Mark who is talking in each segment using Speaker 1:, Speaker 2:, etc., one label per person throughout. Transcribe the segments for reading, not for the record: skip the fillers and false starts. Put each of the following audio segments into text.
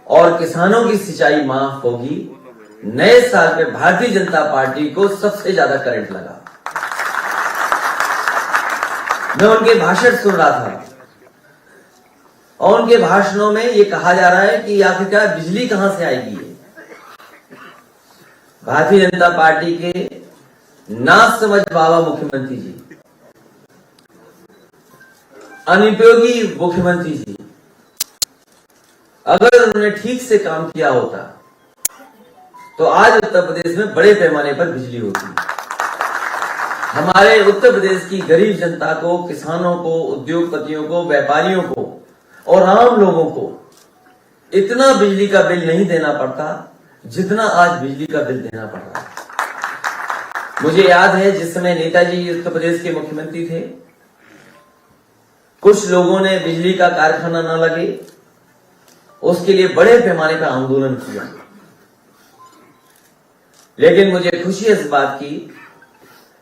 Speaker 1: और किसानों की सिंचाई माफ होगी। नए साल में भारतीय जनता पार्टी को सबसे ज्यादा करंट लगा। मैं उनके भाषण सुन रहा था और उनके भाषणों में ये कहा जा रहा है कि आखिरकार बिजली कहां से आएगी। भारतीय जनता पार्टी के ना समझ बाबा मुख्यमंत्री जी, अनुपयोगी मुख्यमंत्री जी, अगर उन्होंने ठीक से काम किया होता तो आज उत्तर प्रदेश में बड़े पैमाने पर बिजली होती। हमारे उत्तर प्रदेश की गरीब जनता को, किसानों को, उद्योगपतियों को, व्यापारियों को और आम लोगों को इतना बिजली का बिल नहीं देना पड़ता जितना आज बिजली का बिल देना पड़ रहा है। मुझे याद है जिस समय नेताजी उत्तर प्रदेश के मुख्यमंत्री थे, कुछ लोगों ने बिजली का कारखाना न लगे उसके लिए बड़े पैमाने पर आंदोलन किया। लेकिन मुझे खुशी इस बात की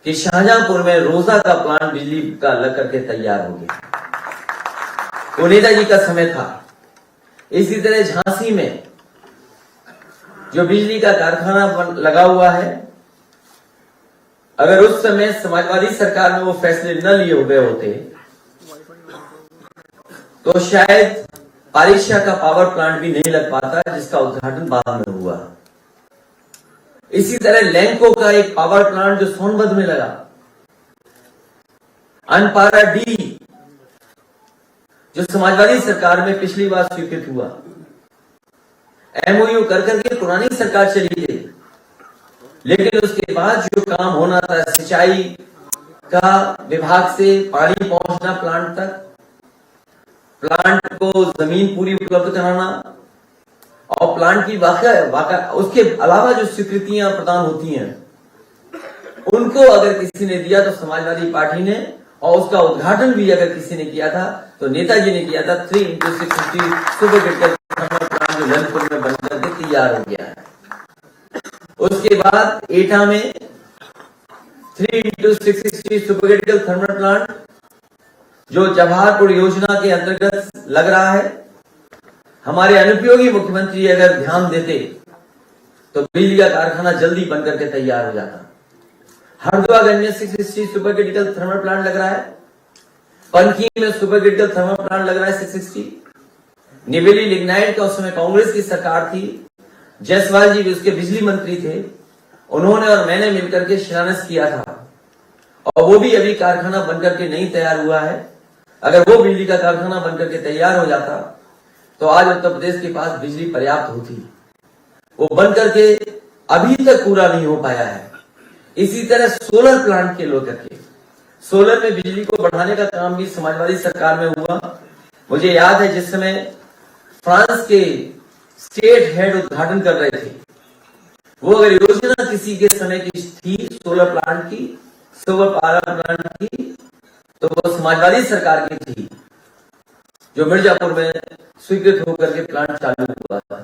Speaker 1: कि शाहजहांपुर में रोजा का प्लांट बिजली का लग करके तैयार हो गया। वो नेताजी का समय था। इसी तरह झांसी में जो बिजली का कारखाना लगा हुआ है, अगर उस समय समाजवादी सरकार में वो फैसले न लिए हुए होते तो शायद पारिशा का पावर प्लांट भी नहीं लग पाता, जिसका उद्घाटन बाद में हुआ। इसी तरह लैंको का एक पावर प्लांट जो सोनभद्र में लगा, अनपारा डी जो समाजवादी सरकार में पिछली बार स्वीकृत हुआ, एमओयू कर करके पुरानी सरकार चली गई, लेकिन उसके बाद जो काम होना था, सिंचाई का विभाग से पानी पहुंचना प्लांट तक, प्लांट को जमीन पूरी उपलब्ध कराना और प्लांट की वाकई उसके अलावा जो स्वीकृतियां प्रदान होती हैं उनको अगर किसी ने दिया तो समाजवादी पार्टी ने, और उसका उद्घाटन भी अगर किसी ने किया था तो नेताजी ने किया था। 3x650 super critical thermal plant जो ललितपुर में बनकर के तैयार हो गया है। उसके बाद एटा में 3x660 super critical thermal plant जो जवाहरपुर योजना के अंतर्गत लग रहा है। हमारे अनुपयोगी मुख्यमंत्री अगर ध्यान देते तो बिजली का कारखाना जल्दी बनकर के तैयार हो जाता। हरदोईगंज में 660 सुपर क्रिटिकल थर्मल प्लांट लग रहा है, पनकी में सुपर क्रिटिकल थर्मल प्लांट लग रहा है 660। निवेली लिग्नाइट का उस समय कांग्रेस की सरकार थी, जायसवाल जी भी उसके बिजली मंत्री थे, उन्होंने और मैंने मिलकर के शिलान्यास किया था और वो भी अभी कारखाना बनकर के नहीं तैयार हुआ है। अगर वो बिजली का कारखाना बनकर के तैयार हो जाता तो आज उत्तर प्रदेश के पास बिजली पर्याप्त होती। वो बनकर के अभी तक पूरा नहीं हो पाया है। इसी तरह सोलर प्लांट के लेकर के सोलर में बिजली को बढ़ाने का काम भी समाजवादी सरकार में हुआ। मुझे याद है जिस समय फ्रांस के स्टेट हेड उद्घाटन कर रहे थे, वो अगर योजना किसी के समय की थी सोलर प्लांट की, सोलर पावर प्लांट की, तो वो समाजवादी सरकार की थी जो मिर्जापुर में स्वीकृत होकर के प्लांट चालू हुआ था।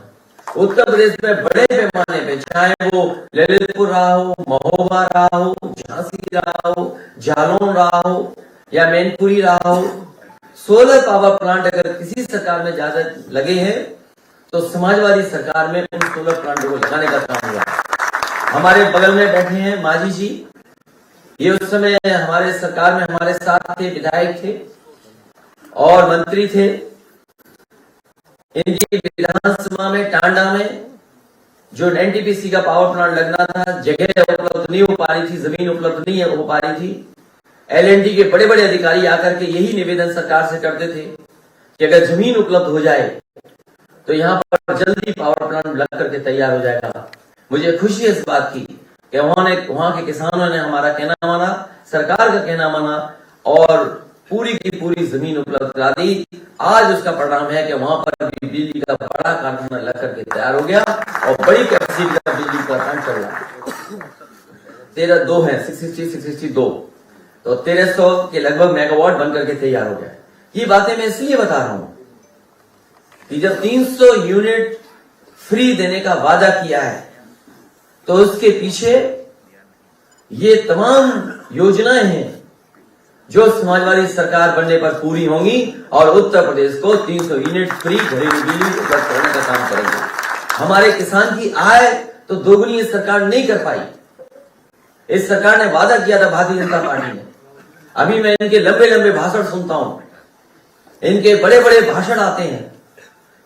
Speaker 1: उत्तर प्रदेश में बड़े पैमाने पे, चाहे वो ललितपुर रहा हो, महोबा रहा हो, झांसी रहा हो, जालौन रहा हो या मैनपुरी रहा हो, सोलर पावर प्लांट अगर किसी सरकार में ज्यादा लगे हैं तो समाजवादी सरकार में उन सोलर प्लांटों को लगाने का काम हुआ। हमारे बगल में बैठे हैं मांझी जी, ये उस समय हमारे सरकार में हमारे साथ थे, विधायक थे और मंत्री थे। इनकी विधानसभा में टांडा में जो एनटीपीसी का पावर प्लांट लगना था, जगह उपलब्ध नहीं हो पा रही थी, जमीन उपलब्ध नहीं हो पा रही थी। एलएनटी के बड़े बड़े अधिकारी आकर के यही निवेदन सरकार से करते थे कि अगर जमीन उपलब्ध हो जाए तो यहाँ पर जल्दी पावर प्लांट लग करके तैयार हो जाएगा। मुझे खुशी है इस बात की कि वहां के किसानों ने हमारा कहना माना, सरकार का कहना माना और पूरी की पूरी जमीन उपलब्ध करा दी। आज उसका परिणाम है कि वहां पर भी बिजली का बड़ा कारखाना लग करके तैयार हो गया और बड़ी कैपेसिटी का बिजली का प्लांट चल रहा है। 13 है 662 तो 1300 के लगभग मेगावाट बनकर के तैयार हो गया। ये बातें मैं इसलिए बता रहा हूं कि जब 300 यूनिट फ्री देने का वादा किया है तो उसके पीछे ये तमाम योजनाएं हैं जो समाजवादी सरकार बनने पर पूरी होंगी और उत्तर प्रदेश को 300 यूनिट फ्री घरेलू बिजली उपलब्ध कराने का काम करेंगे। हमारे किसान की आय तो दोगुनी इस सरकार नहीं कर पाई। इस सरकार ने वादा किया था भारतीय जनता पार्टी ने। अभी मैं इनके लंबे लंबे भाषण सुनता हूं, इनके बड़े बड़े भाषण आते हैं,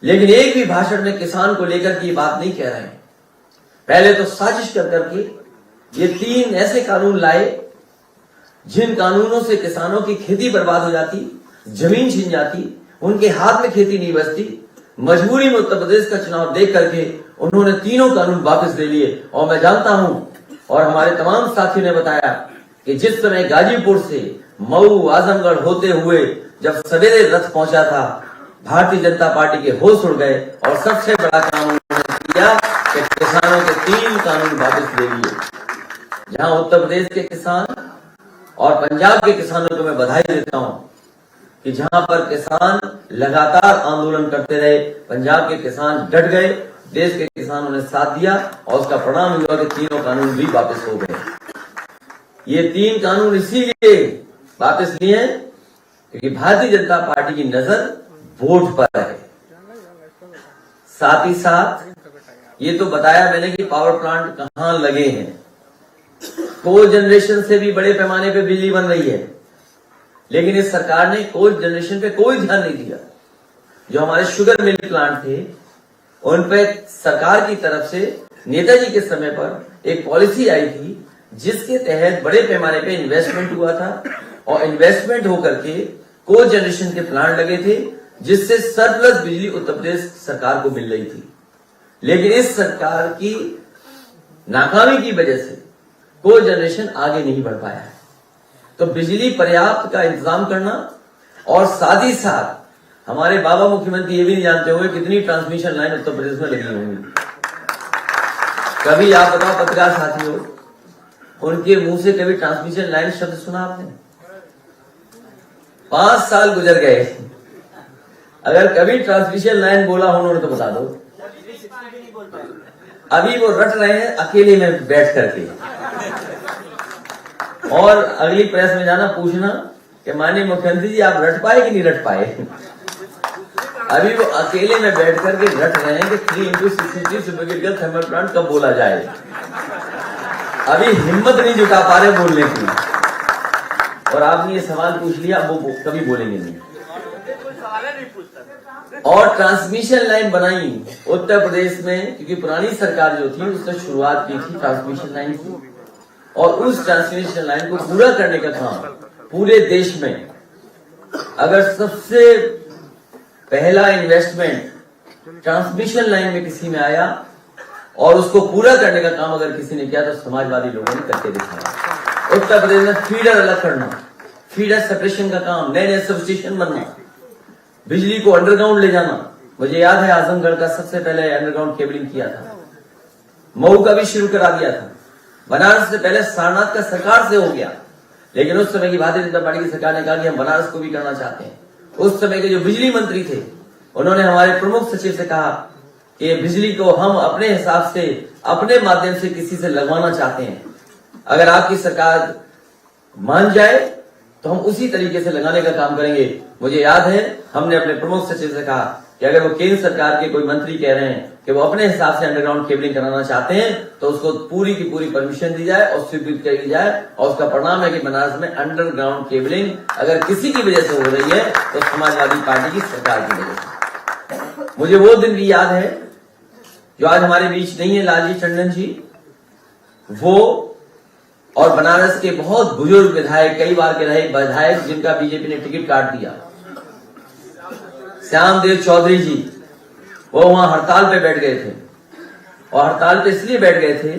Speaker 1: लेकिन एक भी भाषण में किसान को लेकर की बात नहीं कह रहे हैं। पहले तो साजिश कर करके ये 3 ऐसे कानून लाए जिन कानूनों से किसानों की खेती बर्बाद हो जाती, जमीन छीन जाती, उनके हाथ में खेती नहीं बचती। मजबूरी में उत्तर प्रदेश का चुनाव देख करके उन्होंने तीनों कानून वापस ले लिए। और मैं जानता हूं और हमारे तमाम साथियों ने बताया कि जिस समय गाजीपुर से मऊ आजमगढ़ होते हुए जब सवेरे रथ पहुंचा था, भारतीय जनता पार्टी के होश उड़ गए और सबसे बड़ा काम उन्होंने किया कि किसानों के 3 कानून वापस ले लिए। जहां उत्तर प्रदेश के किसान और पंजाब के किसानों को मैं बधाई देता हूं कि जहां पर किसान लगातार आंदोलन करते रहे, पंजाब के किसान डट गए, देश के किसानों ने साथ दिया और उसका परिणाम हुआ कि तीनों कानून भी वापस हो गए। ये 3 कानून इसीलिए वापस लिए हैं क्योंकि भारतीय जनता पार्टी की नजर वोट पर है। साथ ही साथ ये तो बताया मैंने कि पावर प्लांट कहां लगे हैं। कोल जनरेशन से भी बड़े पैमाने पे बिजली बन रही है, लेकिन इस सरकार ने कोल जनरेशन पे कोई ध्यान नहीं दिया। जो हमारे शुगर मिल प्लांट थे उन पे सरकार की तरफ से नेताजी के समय पर एक पॉलिसी आई थी जिसके तहत बड़े पैमाने पे इन्वेस्टमेंट हुआ था और इन्वेस्टमेंट होकर के कोल जनरेशन के प्लांट लगे थे जिससे सरप्लस बिजली उत्तर प्रदेश सरकार को मिल रही थी। लेकिन इस सरकार की नाकामी की वजह से कोल जनरेशन आगे नहीं बढ़ पाया है। तो बिजली पर्याप्त का इंतजाम करना और साथ ही साथ हमारे बाबा मुख्यमंत्री ये भी नहीं जानते होंगे कितनी ट्रांसमिशन लाइन उत्तर प्रदेश में लगी होंगी। कभी आप बताओ पत्रकार साथियों, उनके मुंह से कभी ट्रांसमिशन लाइन शब्द सुना आपने? 5 साल गुजर गए, अगर कभी ट्रांसमिशन लाइन बोला उन्होंने तो बता दो। अभी वो रट रहे हैं अकेले में बैठ करके, और अगली प्रेस में जाना पूछना कि माननीय मुख्यमंत्री जी आप रट पाए कि नहीं रट पाए। अभी वो अकेले में बैठ करके रट रहे हैं कि 3x63 super critical thermal plant कब बोला जाए। अभी हिम्मत नहीं जुटा पा रहे बोलने की, और आपने ये सवाल पूछ लिया, वो कभी बोलेंगे नहीं। और ट्रांसमिशन लाइन बनाई उत्तर प्रदेश में क्योंकि पुरानी सरकार जो थी उसने शुरुआत की थी ट्रांसमिशन लाइन की, और उस ट्रांसमिशन लाइन को पूरा करने का काम पूरे देश में, अगर सबसे पहला इन्वेस्टमेंट ट्रांसमिशन लाइन में किसी में आया और उसको पूरा करने का काम अगर किसी ने किया तो समाजवादी लोगों ने करके दिखाया। उत्तर प्रदेश में फीडर अलग करना, फीडर सेपरेशन का काम, नए नए सबस्टेशन बनना, बिजली को अंडरग्राउंड ले जाना। मुझे याद है आजमगढ़ का सबसे पहले अंडरग्राउंड केबलिंग किया था, मऊ का भी शुरू करा दिया था, बनारस से पहले सारनाथ का सरकार से हो गया, लेकिन उस समय की भारतीय जनता पार्टी की सरकार ने कहा कि हम बनारस को भी करना चाहते हैं। उस समय के जो बिजली मंत्री थे उन्होंने हमारे प्रमुख सचिव से कहा कि बिजली को हम अपने हिसाब से अपने माध्यम से किसी से लगवाना चाहते हैं, अगर आपकी सरकार मान जाए तो हम उसी तरीके से लगाने का काम करेंगे। मुझे याद है हमने अपने प्रमुख सचिव से कहा कि अगर वो केंद्र सरकार के कोई मंत्री कह रहे हैं कि वो अपने हिसाब से अंडरग्राउंड केबलिंग कराना चाहते हैं तो उसको पूरी की पूरी परमिशन दी जाए और स्वीकृत कर दी जाए, और उसका परिणाम है कि बनारस में अंडरग्राउंड केबलिंग अगर किसी की वजह से हो रही है तो समाजवादी पार्टी की सरकार की वजह से। मुझे वो दिन भी याद है जो आज हमारे बीच नहीं है, लालजी टंडन जी, वो और बनारस के बहुत बुजुर्ग विधायक, कई बार के रहे विधायक जिनका बीजेपी ने टिकट काट दिया, श्यामदेव चौधरी जी, वो वहां हड़ताल पे बैठ गए थे। और हड़ताल पे इसलिए बैठ गए थे,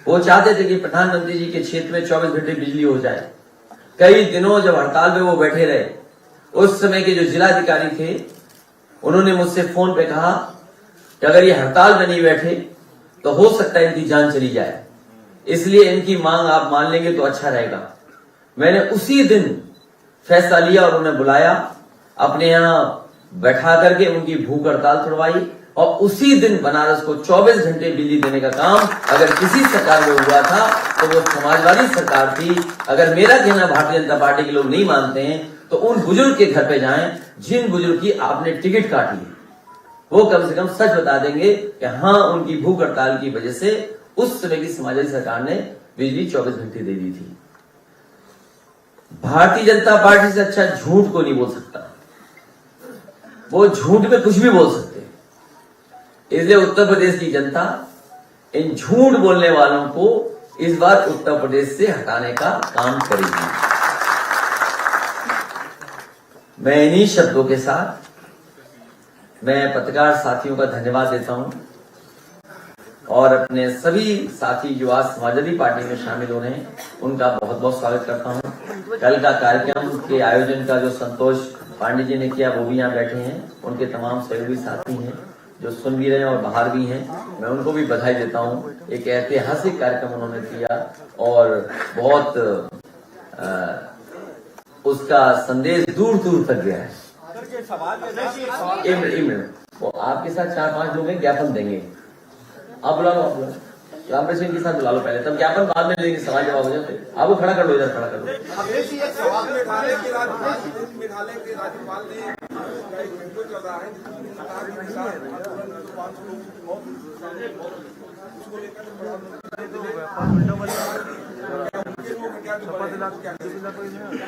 Speaker 1: वो चाहते थे कि प्रधानमंत्री जी के क्षेत्र में 24 घंटे बिजली हो जाए। कई दिनों जब हड़ताल पे वो बैठे रहे, उस समय के जो जिलाधिकारी थे उन्होंने मुझसे फोन पे कहा कि अगर ये हड़ताल पे नहीं बैठे तो हो सकता है इनकी जान चली जाए, इसलिए इनकी मांग आप मान लेंगे तो अच्छा रहेगा। मैंने उसी दिन फैसला लिया और उन्हें बुलाया, अपने यहाँ बैठा करके उनकी भूख हड़ताल छुड़वाई और उसी दिन बनारस को 24 घंटे बिजली देने का काम अगर किसी सरकार में हुआ था तो वो समाजवादी सरकार थी। अगर मेरा कहना भारतीय जनता पार्टी के लोग नहीं मानते हैं तो उन बुजुर्ग के घर पे जाएं जिन बुजुर्ग की आपने टिकट काटी है, वो कम से कम सच बता देंगे कि हाँ, उनकी भूख हड़ताल की वजह से उस समय की समाजवादी सरकार ने बिजली 24 घंटे दे दी थी। भारतीय जनता पार्टी से अच्छा झूठ को नहीं बोल सकता, वो झूठ में कुछ भी बोल सकते। इसलिए उत्तर प्रदेश की जनता इन झूठ बोलने वालों को इस बार उत्तर प्रदेश से हटाने का काम करेगी। मैं इन्हीं शब्दों के साथ मैं पत्रकार साथियों का धन्यवाद देता हूं और अपने सभी साथी जो आज समाजवादी पार्टी में शामिल हो रहे हैं उनका बहुत बहुत स्वागत करता हूं। कल का कार्यक्रम के आयोजन का जो संतोष पांडे जी ने किया वो भी यहाँ बैठे हैं, उनके तमाम सहयोगी साथी हैं जो सुन भी रहे हैं और बाहर भी हैं, मैं उनको भी बधाई देता हूं। एक ऐतिहासिक कार्यक्रम उन्होंने किया और बहुत उसका संदेश दूर दूर तक गया है। वो आपके साथ 4-5 लोग हैं, ज्ञापन देंगे, आप बुला लो, रामप्रसाद सिंह के साथ बुला लो पहले, तब ज्ञापन बाद में देंगे, सवाल जवाब हो जाते। आपको खड़ा कर लो, इधर खड़ा कर लो।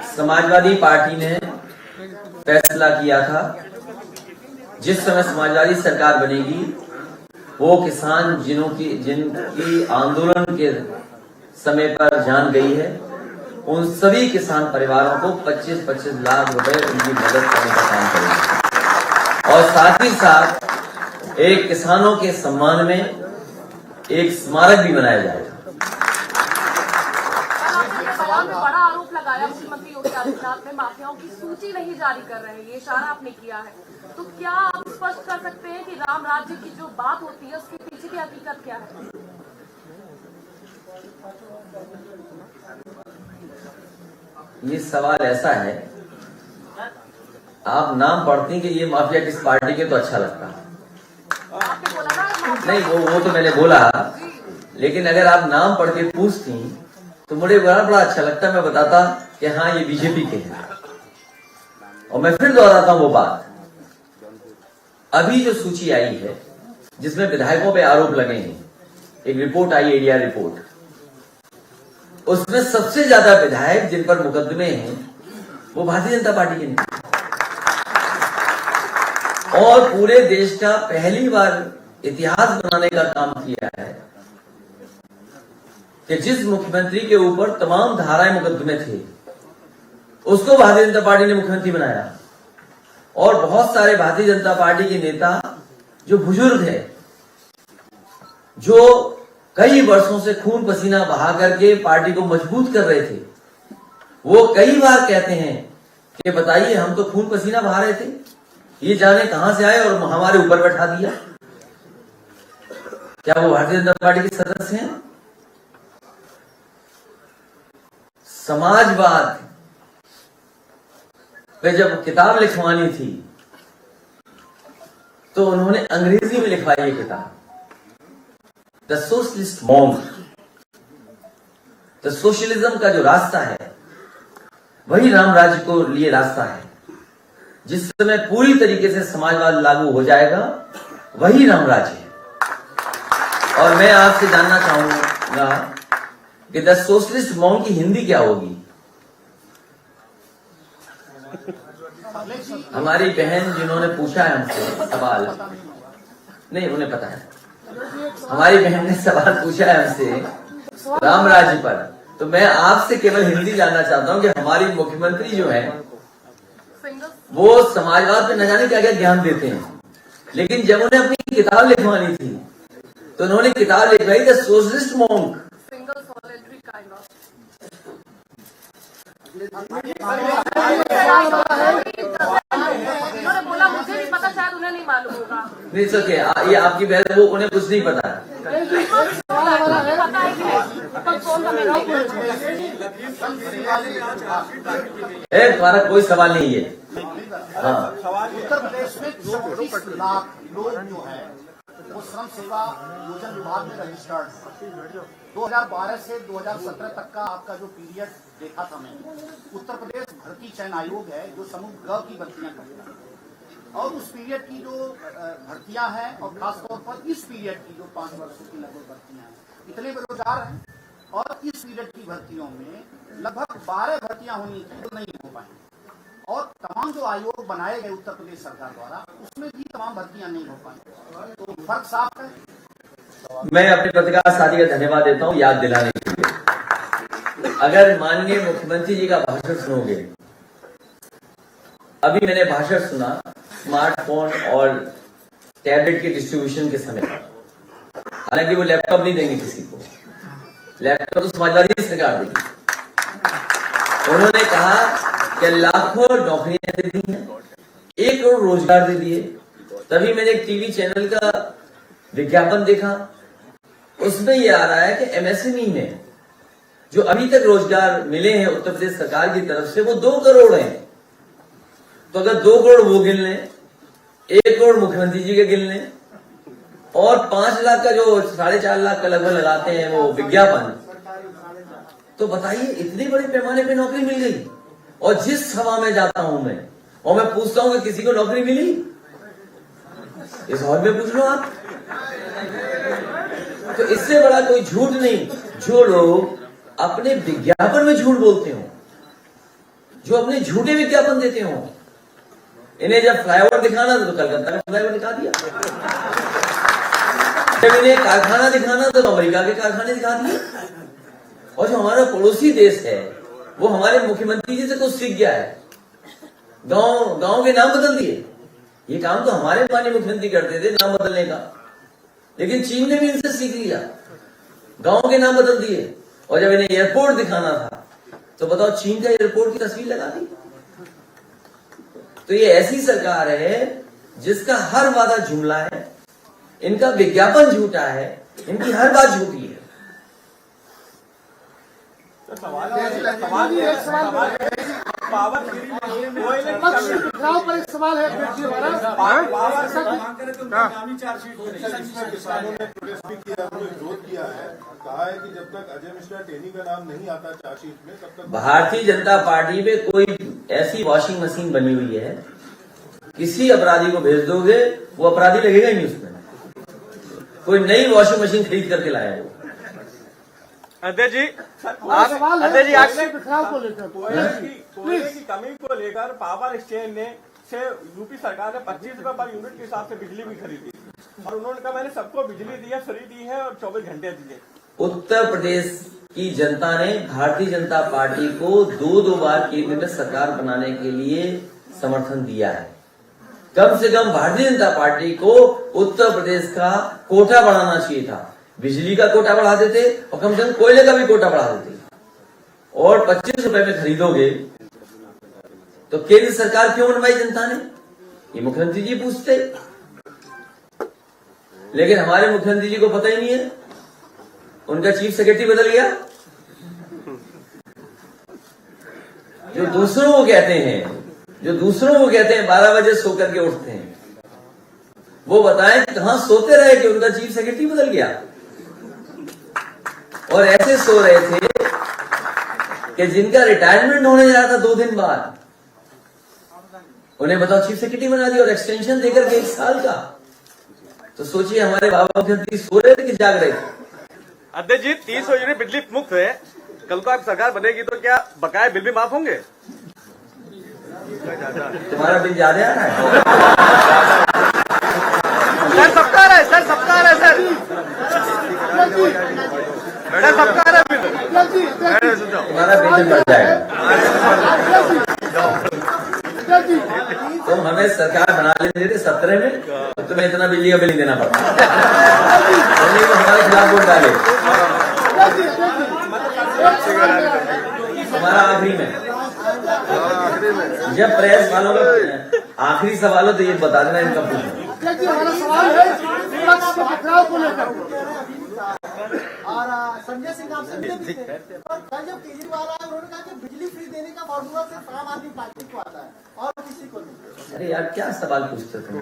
Speaker 1: समाजवादी पार्टी ने फैसला किया था जिस समय समाजवादी सरकार बनेगी वो किसान जिनकी आंदोलन के समय पर जान गई है उन सभी किसान परिवारों को 25-25 लाख रुपए उनकी मदद करने का काम करेंगे और साथ ही साथ एक किसानों के सम्मान में एक स्मारक भी बनाया जाएगा।
Speaker 2: बड़ा आरोप लगाया मुख्यमंत्री योगी आदित्यनाथ ने माफियाओं की सूची नहीं जारी कर रहे हैं, ये इशारा आपने किया है, तो क्या आप स्पष्ट कर सकते हैं कि राम राज्य की जो बात होती है उसके पीछे की हकीकत क्या है?
Speaker 1: ये सवाल ऐसा है, आप नाम पढ़ती कि ये माफिया किस पार्टी के तो अच्छा लगता है।
Speaker 2: आपने बोला ना
Speaker 1: नहीं, वो तो मैंने बोला, लेकिन अगर आप नाम पढ़ के पूछती तो मुझे बड़ा अच्छा लगता, मैं बताता कि हाँ ये बीजेपी के हैं। और मैं फिर दोहराता हूं वो बात, अभी जो सूची आई है जिसमें विधायकों पे आरोप लगे हैं, एक रिपोर्ट आई, एडीआर रिपोर्ट, उसमें सबसे ज्यादा विधायक जिन पर मुकदमे हैं वो भारतीय जनता पार्टी के नहीं। और पूरे देश का पहली बार इतिहास बनाने का काम किया है कि जिस मुख्यमंत्री के ऊपर तमाम धाराएं मुकदमे थे उसको भारतीय जनता पार्टी ने मुख्यमंत्री बनाया। और बहुत सारे भारतीय जनता पार्टी के नेता जो बुजुर्ग हैं, जो कई वर्षों से खून पसीना बहा करके पार्टी को मजबूत कर रहे थे, वो कई बार कहते हैं कि बताइए हम तो खून पसीना बहा रहे थे, ये जाने कहां से आए और हमारे ऊपर बैठा दिया। क्या वो भारतीय जनता पार्टी के सदस्य हैं? समाजवाद पे जब किताब लिखवानी थी तो उन्होंने अंग्रेजी में लिखवाई ये किताब, द सोशलिस्ट मॉन्क। तो सोशलिज्म का जो रास्ता है वही राम राज्य को लिए रास्ता है। जिस समय पूरी तरीके से समाजवाद लागू हो जाएगा वही राम राज्य है। और मैं आपसे जानना चाहूंगा कि द सोशलिस्ट मॉन्क की हिंदी क्या होगी? हमारी बहन जिन्होंने पूछा है हमसे सवाल, नहीं उन्हें पता है, हमारी बहन ने सवाल पूछा है हमसे राम राज्य पर, तो मैं आपसे केवल हिंदी जानना चाहता हूं कि हमारी मुख्यमंत्री जो है वो समाजवाद पे न जाने क्या क्या ज्ञान देते हैं, लेकिन जब उन्हें अपनी किताब लिखवानी थी तो उन्होंने किताब लिखवाई द सोशलिस्ट मॉन्क।
Speaker 2: उन्होंने बोला मुझे नहीं पता, शायद उन्हें नहीं मालूम होगा।
Speaker 1: नहीं सके, ये आपकी बहन, वो उन्हें कुछ नहीं पता है। तुम्हारा कोई सवाल नहीं है।
Speaker 3: उत्तर प्रदेश में 34 लाख लोग जो है वो श्रम सेवा योजना विभाग में रजिस्टर्ड है। 2012 से 2017 तक का आपका जो पीरियड देखा था मैंने, उत्तर प्रदेश भर्ती चयन आयोग है जो समूह ग की भर्तियां करता है, और उस पीरियड की जो भर्तियां हैं और खासतौर पर इस पीरियड की जो 5 वर्षों की लगभग भर्तियां हैं, इतने बेरोजगार हैं और इस पीरियड की भर्तियों में लगभग 12 भर्तियां होनी थी जो नहीं हो पाई, और तमाम जो आयोग बनाए गए उत्तर प्रदेश सरकार द्वारा उसमें भी तमाम भर्तियां नहीं हो पाई, तो फर्क साफ है।
Speaker 1: मैं अपने पत्रकार साथी का धन्यवाद देता हूं याद दिलाने के लिए। अगर माननीय मुख्यमंत्री जी का भाषण सुनोगे, अभी मैंने भाषण सुना स्मार्टफोन और टैबलेट के डिस्ट्रीब्यूशन के समय, हालांकि वो लैपटॉप नहीं देंगे किसी को, लैपटॉप तो समाजवादी सरकार देगी। उन्होंने कहा कि लाखों नौकरियां दे दी हैं, 1 करोड़ रोजगार दे दिए। तभी मैंने एक टीवी चैनल का विज्ञापन देखा, उसमें यह आ रहा है कि एमएसएमई में जो अभी तक रोजगार मिले हैं उत्तर प्रदेश सरकार की तरफ से वो 2 करोड़ हैं। तो अगर 2 करोड़ वो गिन लें, 1 करोड़ मुख्यमंत्री जी के गिन लें, और 5 लाख का जो 4.5 लाख का लगभग लगाते हैं वो विज्ञापन, तो बताइए इतने बड़े पैमाने पे नौकरी मिल गई। और जिस सभा में जाता हूं मैं और मैं पूछता हूं कि किसी को नौकरी मिली, इस हॉल में पूछ लो आप। तो इससे बड़ा कोई झूठ नहीं जो लोग अपने विज्ञापन में झूठ बोलते हो, जो अपने झूठे विज्ञापन देते हो। इन्हें जब फ्लाईओवर दिखाना था तो कलकत्ता का फ्लाईओवर दिखा दिया, जब इन्हें कारखाना दिखाना तो अमेरिका के कारखाने दिखा दिए। और जो हमारा पड़ोसी देश है वो हमारे मुख्यमंत्री जी से कुछ सीख गया है, गांव के नाम बदल दिए। ये काम तो हमारे माननीय मुख्यमंत्री करते थे नाम बदलने का, लेकिन चीन ने भी इनसे सीख लिया, गांव के नाम बदल दिए। और जब इन्हें एयरपोर्ट दिखाना था तो बताओ चीन का एयरपोर्ट की तस्वीर लगा दी। तो ये ऐसी सरकार है जिसका हर वादा जुमला है, इनका विज्ञापन झूठा है, इनकी हर बात झूठी है।
Speaker 3: टकराव पर एक सवाल है
Speaker 4: विरोध किया है, कहा है कि जब तक अजय मिश्रा टेनी का नाम नहीं आता चार्जशीट में तब तक
Speaker 1: भारतीय जनता पार्टी में कोई ऐसी वॉशिंग मशीन बनी हुई है, किसी अपराधी को भेज दोगे वो अपराधी लगेगा ही नहीं उसमें। कोई नई वॉशिंग मशीन खरीद करके लाया वो।
Speaker 5: अध्यक्ष जी,
Speaker 3: अध्यक्ष जी आपसे टकराव को लेकर
Speaker 5: कोयले की कमी को लेकर पावर एक्सचेंज ने से यूपी सरकार ने 25 रुपए पर यूनिट के हिसाब से बिजली भी खरीदी, और उन्होंने कहा मैंने सबको बिजली दी है, फ्री दी है और 24 घंटे दिए।
Speaker 1: उत्तर प्रदेश की जनता ने भारतीय जनता पार्टी को 2 बार केंद्र में सरकार बनाने के लिए समर्थन दिया है। कम से कम भारतीय जनता पार्टी को उत्तर प्रदेश का कोटा बढ़ाना चाहिए था, बिजली का कोटा बढ़ा देते और कम से कम कोयले का भी कोटा बढ़ा देते। और 25 रुपए में खरीदोगे तो केंद्र सरकार क्यों बनवाई जनता ने, ये मुख्यमंत्री जी पूछते। लेकिन हमारे मुख्यमंत्री जी को पता ही नहीं है, उनका चीफ सेक्रेटरी बदल गया। जो दूसरों को कहते हैं 12 बजे सो करके उठते हैं, वो बताएं कहां सोते रहे कि उनका चीफ सेक्रेटरी बदल गया। और ऐसे सो रहे थे कि जिनका रिटायरमेंट होने जा रहा था 2 दिन बाद, उन्हें बताओ चीफ सेक्रेटरी बना दिया और एक्सटेंशन देकर के 1 साल का। तो सोचिए हमारे बाबा मुख्यमंत्री सो रहे थे कि जाग रहे थे।
Speaker 5: अध्यक्ष जी, 300 यूनिट बिजली मुफ्त है, कल को आप सरकार बनेगी तो क्या बकाया बिल भी माफ होंगे?
Speaker 1: तुम्हारा बिल ज्यादा आ रहा है
Speaker 5: सर, सबका आ रहा है सर, सबका आ रहा है सर, सबका आ रहा है बिल,
Speaker 1: तुम्हारा बिल बढ़ जाएगा। तुम हमें सरकार बना लेते थे 17 में, तो तुम्हें इतना बिजली का बिल नहीं देना पड़ता। तुमने तो हमारे खिलाफ वोट डाले। हमारा आखिरी में जब प्रेस वालों का आखिरी सवाल हो तो ये बता देना इनका पूछना।
Speaker 3: हमारा सवाल है विपक्ष के टकराव को लेकर। और संजय सिंह आपसे मिले थे और कल जब केजरीवाल आए उन्होंने कहा कि बिजली फ्री देने का फॉर्मूला सिर्फ आम आदमी पार्टी को आता है और किसी को नहीं।
Speaker 1: अरे यार क्या सवाल पूछते थे।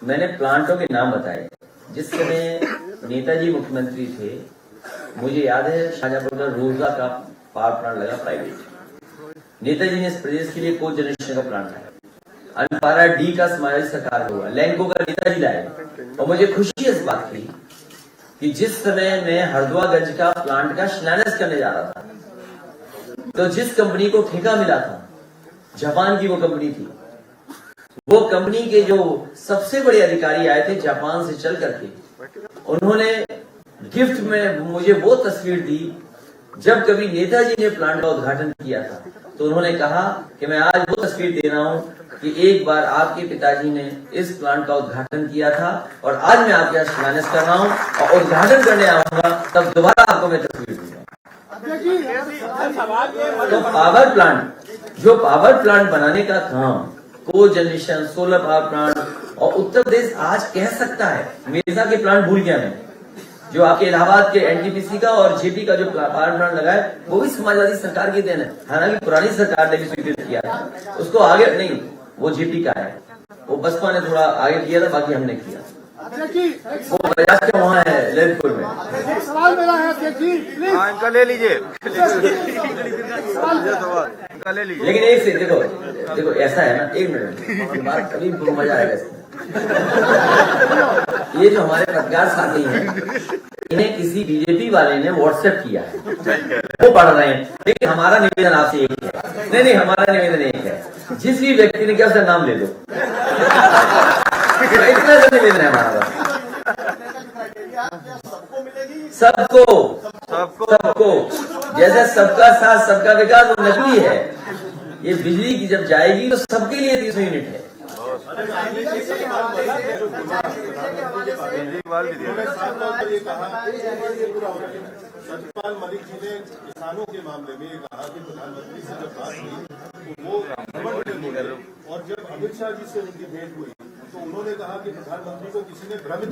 Speaker 1: मैंने प्लांटों के नाम बताए। जिस समय नेताजी मुख्यमंत्री थे, मुझे याद है शाहजहांपुर का रोजा का पावर प्लांट लगा प्राइवेट। नेताजी ने इस प्रदेश के लिए कोल जनरेशन का प्लांट लाया। अनपारा डी का समावेश सरकार हुआ, लैंको का नेताजी लाए। और मुझे खुशी इस बात की कि जिस समय मैं हरदुआगंज का प्लांट का शिलान्यास करने जा रहा था, तो जिस कंपनी को ठेका मिला था, जापान की वो कंपनी थी। वो कंपनी के जो सबसे बड़े अधिकारी आए थे जापान से चल करके, उन्होंने गिफ्ट में मुझे वो तस्वीर दी। जब कभी नेताजी ने प्लांट का उद्घाटन किया था, तो उन्होंने कहा कि मैं आज वो तस्वीर दे रहा हूं कि एक बार आपके पिताजी ने इस प्लांट का उद्घाटन किया था और आज मैं आपके यहाँ शिलान्यास कर रहा हूं और उद्घाटन करने आऊंगा, तब दोबारा आपको मैं तस्वीर दूंगा। तो पावर प्लांट बनाने का काम, को जनरेशन, सोलर पावर प्लांट, और उत्तर प्रदेश आज कह सकता है। मेरसा के प्लांट भूल गया मैं, जो आपके इलाहाबाद के एनटीपीसी का और जेपी का जो पावर प्लांट लगा है, वो भी समाजवादी सरकार की देन है। हालांकि पुरानी सरकार ने भी स्वीकृत किया था उसको, आगे नहीं, वो जेपी का है, वो बसपा ने थोड़ा आगे किया था, बाकी हमने किया। वो बजाज का वहाँ है ललितपुर में।
Speaker 6: एक सवाल मेरा है अध्यक्ष जी, प्लीज
Speaker 7: इनका ले लीजिए, इनका ले लीजिए।
Speaker 1: लेकिन एक से देखो ऐसा है ना, एक मिनट बात, अभी मजा आएगा इसमें। ये जो हमारे पत्रकार साथी हैं, इन्हें किसी बीजेपी वाले ने व्हाट्सएप किया है, वो पढ़ रहे हैं। लेकिन हमारा निवेदन आपसे एक है, नहीं हमारा निवेदन एक है, जिस भी व्यक्ति ने क्या उसका नाम ले लो। इतना सा निवेदन है हमारा। सबको जैसे सबका साथ सबका विकास, वो नकली है। ये बिजली की जब जाएगी तो सबके लिए 300 यूनिट है।
Speaker 4: सत्यपाल मलिक जी ने किसानों के मामले में ये कहा कि प्रधानमंत्री से जब बात हुई तो वो घमंड में बोले, और जब अमित शाह जी से उनकी भेंट हुई तो उन्होंने कहा कि प्रधानमंत्री को किसी ने भ्रमित